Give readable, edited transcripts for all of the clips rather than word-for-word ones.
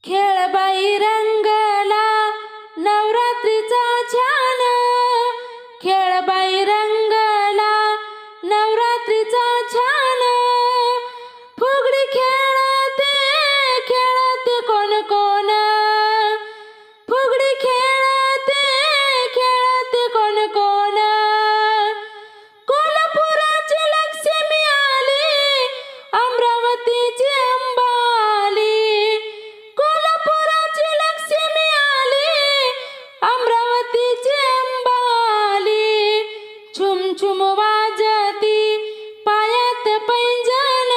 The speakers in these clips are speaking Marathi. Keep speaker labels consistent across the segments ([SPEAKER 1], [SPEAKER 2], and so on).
[SPEAKER 1] खेळ बाई रंगला नवरात्रीचा छान, खेळ बाई रंगला नवरात्रीचा छान। फुगडी खेळते खेळते कोण कोण, फुगडी खेळते खेळते कोण कोण। कोल्हापुराची लक्ष्मी आली, अमरावतीची अंबा आली। कोल्हापुराची लक्ष्मी आली, अमरावतीची अंबा आली। छुम छुम वाजती पायात पैंजण,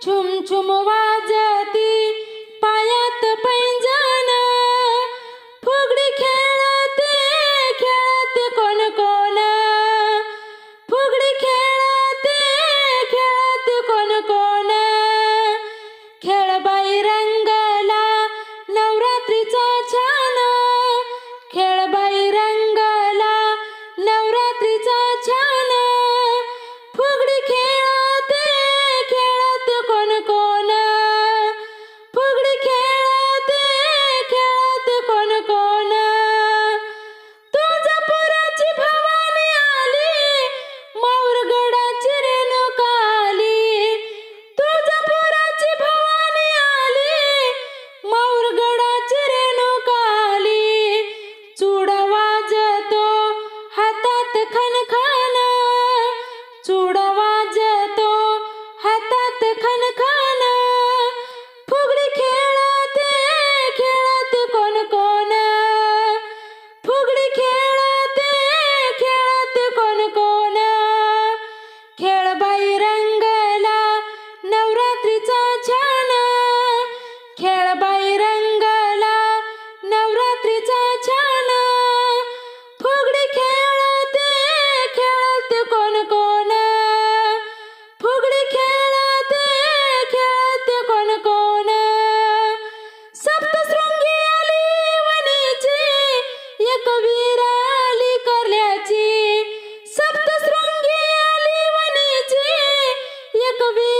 [SPEAKER 1] छुम छुम वाजती पायात पैंजण। फुगडी खेळते खेळते कोण कोण, फुगडी खेळते खेळते कोण कोण। खेळ बाई रंगला नवरात्रीचा छान, खेळ बाई रंगला नवरात्रीचा छान। फुगडी खेळते खेळते कोण कोण, फुगडी खेळते खेळते कोण कोण। तुळजापुराची भवानी आली, माहूरगडाची रेणुका आली। तुळजापुराची भवानी आली, माहूरगडाची रेणुका आली। चूडा वाजतो हातात खणखण, चूडा वाजतो हातात खणखण। फुगडी खेळते खेळते कोण कोण, फुगडी खेळते खेळते कोण कोण। खेळ बाई रंगला नवरात्रीचा छान, खेळ बाई रंगला नवरात्रीचा छान। फुगडी खेळते खेळते कोण कोण, फुगडी खेळते खेळते कोण कोण। सप्तशृंगी आली वनीची, एक वीर आली करल्याची। सप्तशृंगी आली वनीची, एक वीर